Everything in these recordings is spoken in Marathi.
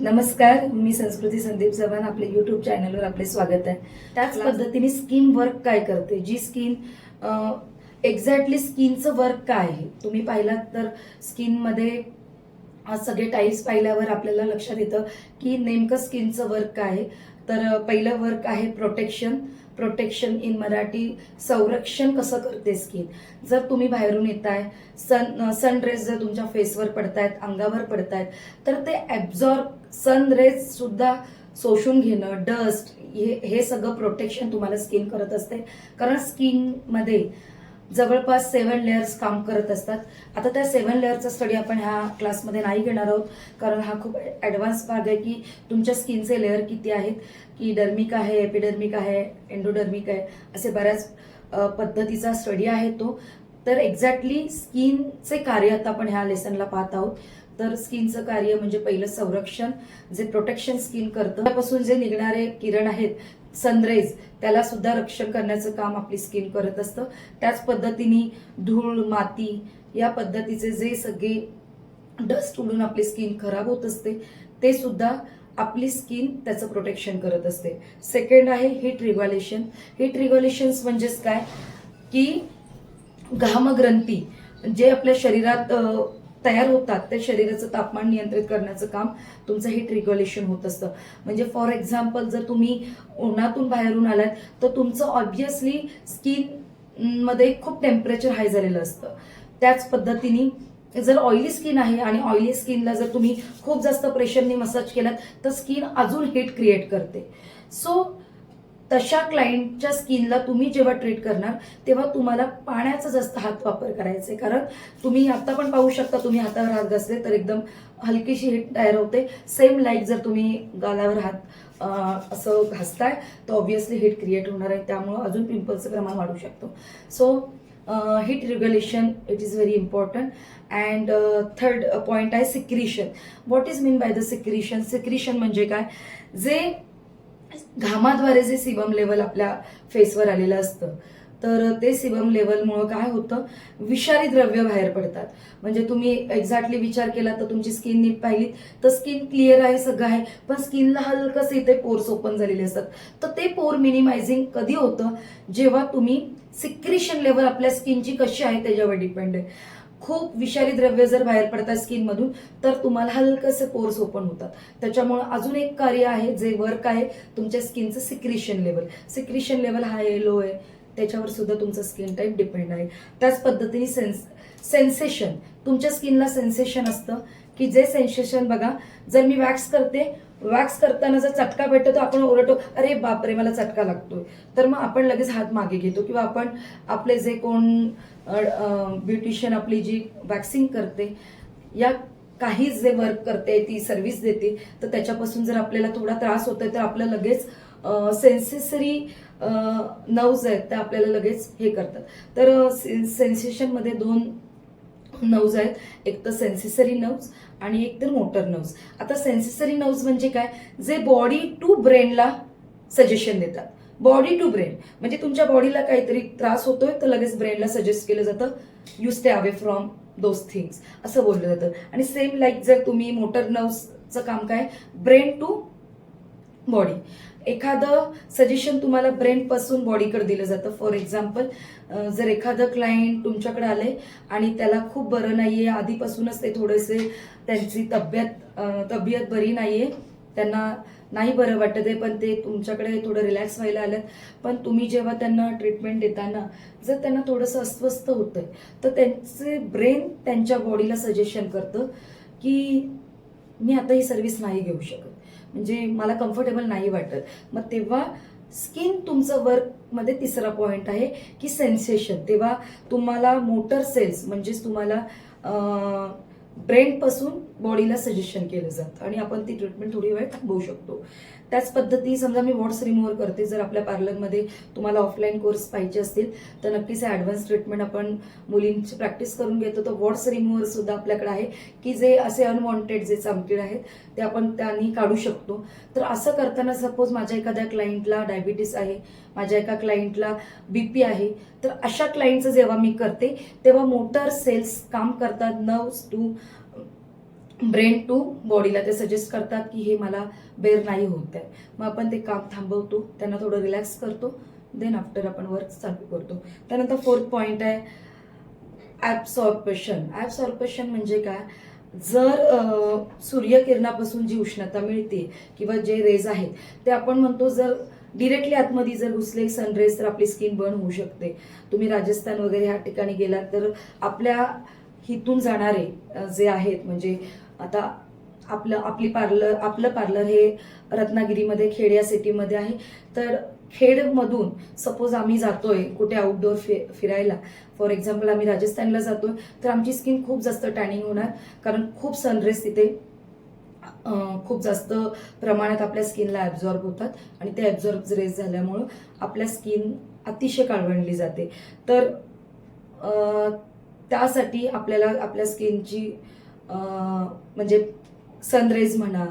नमस्कार, मी संस्कृती संदीप चव्हाण. आपल्या यूट्यूब चॅनलवर आपले स्वागत आहे. त्याच पद्धतीने स्किन वर्क काय करते, जी स्किन एक्झॅक्टली स्किनचं वर्क काय आहे तुम्ही पाहिलात तर स्किनमध्ये सगळे टाईल्स पाहिल्यावर आपल्याला लक्षात येतं की नेमकं स्किनचं वर्क काय आहे. तर पहिलं वर्क आहे प्रोटेक्शन. प्रोटेक्शन इन मराठी संरक्षण कसं करते स्किन. जर तुम्ही बाहेरून येताय, सन रेज जर तुमच्या फेसवर पडतायत, अंगावर पडतायत, तर ते ॲब्झॉर्ब सन रेज सुद्धा शोषून घेणं, डस्ट, हे सगळं प्रोटेक्शन तुम्हाला स्किन करत असते. कारण स्किनमध्ये जवळपास 7 लेयर्स काम करत असतात. आता त्या 7 लेयरचा स्टडी आपण ह्या क्लासमध्ये नाही घेणार आहोत, कारण हा खूप ॲडव्हान्स भाग आहे की तुमच्या स्किनचे लेअर किती आहेत, की डर्मिक आहे, एपिडर्मिक आहे, एंडोडर्मिक आहे, असे बऱ्याच पद्धतीचा स्टडी आहे तो. तर एक्झॅक्टली स्किनचे कार्य आता आपण ह्या लेसनला पाहत आहोत. तर स्किनचं कार्य म्हणजे पहिलं संरक्षण, जे प्रोटेक्शन स्किन करतं. त्यापासून जे निघणारे किरण आहेत, सनरेज, त्याला सुद्धा रक्षण करण्याचं काम आपली स्किन करत असतं. त्याच पद्धतीने धूळ, माती या पद्धतीचे जे सगळे डस्ट उडून आपली स्किन खराब होत असते, ते सुद्धा आपली स्किन त्याचं प्रोटेक्शन करत असते. सेकंड आहे हीट रेग्युलेशन. हीट रेग्युलेशन्स म्हणजेच काय की घामग्रंथी जे आपल्या शरीरात तयार होतात, त्या शरीराचं तापमान नियंत्रित करण्याचं काम तुमचं हीट रेग्युलेशन होत असतं. म्हणजे फॉर एक्झाम्पल, जर तुम्ही उन्हातून बाहेरून आलात तर तुमचं ऑब्व्हियसली स्किन मध्ये खूप टेम्परेचर हाय झालेलं असतं. त्याच पद्धतीने जर ऑइली स्किन आहे आणि ऑइली स्किनला जर तुम्ही खूप जास्त प्रेशरने मसाज केलात तर स्किन अजून हीट क्रिएट करते. सो तशा क्लायंटच्या स्किनला तुम्ही जेव्हा ट्रीट करणार तेव्हा तुम्हाला पाण्याचा जास्त हात वापर करायचा आहे. कारण तुम्ही आता पण पाहू शकता, तुम्ही हातावर हात घासले तर एकदम हलकीशी हीट तयार होते. सेम लाईक जर तुम्ही गालावर हात असं घासताय तर ऑब्व्हियसली हीट क्रिएट होणार आहे, त्यामुळं अजून पिंपल्सचं प्रमाण वाढू शकतो. So heat regulation it is very important. And third point आहे secretion. What is mean by the secretion. Secretion म्हणजे काय, जे घामाद्वारे जे सिबम लेवल आपल्या फेसवर आलेलं असतं, तर ते सिबम लेवलमुळं काय होतं, विषारी द्रव्य बाहेर पडतात. म्हणजे तुम्ही एक्झॅक्टली विचार केला तर तुमची स्किन नीट पाहिली तर स्किन क्लिअर आहे, सगळं आहे, पण स्किनला हलकंसं इथे पोर्स ओपन झालेले असतात. तर ते पोर मिनिमायझिंग कधी होतं, जेव्हा तुम्ही सिक्रिशन लेवल आपल्या स्किनची कशी आहे त्याच्यावर डिपेंड आहे. खूप विषारी द्रव्य जर बाहेर पडतात स्किनमधून तर तुम्हाला हलकसे पोर्स ओपन होतात. त्याच्यामुळे अजून एक कार्य आहे, जे वर्क आहे तुमच्या स्किनचं सिक्रिशन लेवल. सिक्रिशन लेवल हाय आहे, लो आहे, त्याच्यावर सुद्धा तुमचं स्किन टाईप डिपेंड आहे. त्याच पद्धतीने सेन्सेशन, तुमच्या स्किनला सेन्सेशन असतं की जे सेन्सेशन बघा, जर मी वॅक्स करते, वॅक्स करताना जर चटका भेटतो तर आपण ओरडतो, अरे बापरे मला चटका लागतोय, तर मग आपण लगेच हात मागे घेतो. किंवा आपण आपले जे कोण ब्युटिशियन आपली जी वॅक्सिंग करते या काही जे वर्क करते, ती सर्व्हिस देते, तर त्याच्यापासून जर आपल्याला थोडा त्रास होतोय तर आपलं लगेच सेन्सेसरी नर्व्स आहेत त्या आपल्याला लगेच हे करतात. तर सेन्सेशनमध्ये 2 नर्व्स आहेत, एक तर सेन्सेसरी नर्व्स आणि एक तर मोटर नर्व्स. आता सेन्सेसरी नर्व्स म्हणजे काय, जे बॉडी टू ब्रेनला सजेशन देतात. बॉडी टू ब्रेन म्हणजे तुमच्या बॉडीला काहीतरी त्रास होतोय तर लगेच ब्रेनला सजेस्ट केलं जातं, you stay away from those things, असं बोललं जातं. आणि सेम लाईक जर तुम्ही मोटर नर्व्सचं काम काय, ब्रेन टू बॉडी. एखादं सजेशन तुम्हाला ब्रेन पासून बॉडीकडे दिलं जातं. फॉर एक्झाम्पल, जर एखादं क्लायंट तुमच्याकडे आले आणि त्याला खूप बरं नाहीये, आधीपासूनच ते थोडेसे त्यांची तब्येत बरी नाहीये, त्यांना नाही बरं वाटत आहे, पण ते तुमच्याकडे थोडं रिलॅक्स व्हायला आलं, पण तुम्ही जेव्हा त्यांना ट्रीटमेंट देताना जर त्यांना थोडंसं अस्वस्थ होतंय तर त्यांचे ब्रेन त्यांच्या बॉडीला सजेशन करतं की मी आता ही सर्व्हिस नाही घेऊ शकत, म्हणजे मला कम्फर्टेबल नाही वाटत. मग तेव्हा स्किन तुमचं वर्कमध्ये तिसरा पॉईंट आहे की सेन्सेशन. तेव्हा तुम्हाला मोटर सेल्स म्हणजेच तुम्हाला ब्रेनपासून बॉडीला सजेशन केलं जातं आणि आपण ती ट्रीटमेंट थोडी वेळ थांबवू शकतो. त्याच पद्धती समजा मी वॉट्स रिमूव्हर करते, जर आपल्या पार्लरमध्ये तुम्हाला ऑफलाईन कोर्स पाहिजे असतील तर नक्कीच ॲडव्हान्स ट्रीटमेंट आपण मुलींची प्रॅक्टिस करून घेतो. तर वॉट्स रिमूव्हर सुद्धा आपल्याकडे आहे की जे असे अनवॉन्टेड जे चामकीड आहेत ते आपण त्यांनी काढू शकतो. तर असं करताना सपोज माझ्या एखाद्या क्लायंटला डायबिटीस आहे, माझ्या एका क्लायंटला BP आहे, तर अशा क्लायंटचं जेव्हा मी करते तेव्हा मोटर सेल्स काम करतात, नर्व्स टू ब्रेन टू बॉडीला ते सजेस्ट करतात की हे मला बेअर नाही होत आहे. मग आपण ते काम थांबवतो, त्यांना थोडं रिलॅक्स करतो, देन आफ्टर आपण वर्क चालू करतो. त्यानंतर 4th पॉइंट आहे ॲब्सॉर्प्शन. ॲब्सॉर्प्शन म्हणजे काय, जर सूर्यकिरणापासून जी उष्णता मिळते किंवा जे रेज आहेत ते आपण म्हणतो जर डिरेक्टली आतमध्ये जर घुसले सनरेज तर आपली स्किन बर्न होऊ शकते. तुम्ही राजस्थान वगैरे ह्या ठिकाणी गेलात तर आपल्या हितून जाणारे जे आहेत, म्हणजे आता आपलं पार्लर हे रत्नागिरीमध्ये खेड या सिटीमध्ये आहे. तर खेडमधून सपोज आम्ही जातोय कुठे आउटडोर फिरायला, फॉर एक्झाम्पल आम्ही राजस्थानला जातोय, तर आमची स्किन खूप जास्त टॅनिंग होणार, कारण खूप सनरेज तिथे खूप जास्त प्रमाणात आपल्या स्किनला ॲब्झॉर्ब होतात आणि ते ॲब्झॉर्ब रेज झाल्यामुळं आपल्या स्किन अतिशय काळवंडली जाते. तर त्यासाठी आपल्याला आपल्या स्किनची म्हणजे सनरेज म्हणा,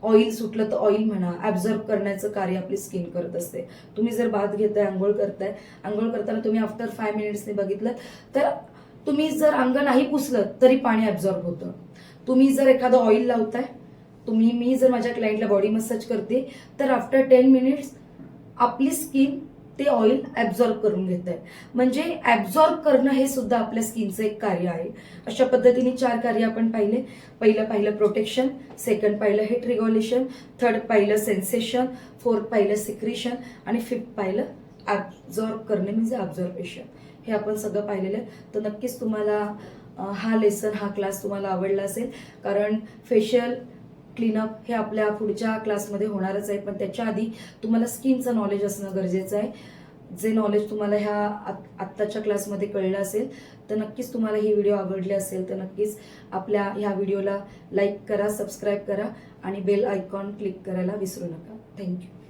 ऑइल सुटलं तर ऑइल म्हणा, ॲब्झॉर्ब करण्याचं कार्य आपली स्किन करत असते. तुम्ही जर बाथ घेताय, आंघोळ करताना तुम्ही आफ्टर 5 मिनिट्सने बघितलं तर तुम्ही जर अंग नाही पुसलं तरी पाणी ॲब्झॉर्ब होतं. तुम्ही जर एखादं ऑइल लावताय, मी जर माझ्या क्लायंटला बॉडी मसाज करते तर आफ्टर 10 मिनिट्स आपली स्किन ते ऑइल ॲब्झॉर्ब करून घेत आहे. म्हणजे ॲब्झॉर्ब करणं हे सुद्धा आपल्या स्किनचं एक कार्य आहे. अशा पद्धतीने 4 कार्य आपण पाहिले. पहिलं प्रोटेक्शन, सेकंड पाहिलं हिट रेग्युलेशन, थर्ड पाहिलं सेन्सेशन, फोर्थ पाहिलं सिक्रिशन आणि फिफ्थ पाहिलं ॲब्झॉर्ब करणे म्हणजे ॲब्झॉर्बेशन. हे आपण सगळं पाहिलेलं आहे. तर नक्कीच तुम्हाला हा क्लास तुम्हाला आवडला असेल, कारण फेशियल क्लीनअप हे आपल्या पुढच्या क्लासमध्ये होणारच आहे. पण त्याच्या आधी तुम्हाला स्किनचं नॉलेज असणं गरजेचं आहे. जे नॉलेज तुम्हाला ह्या आत्ताच्या क्लासमध्ये कळलं असेल तर नक्कीच तुम्हाला ही व्हिडिओ आवडली असेल तर नक्कीच आपल्या ह्या व्हिडिओला लाईक करा, सबस्क्राईब करा आणि बेल आयकॉन क्लिक करायला विसरू नका. थँक्यू.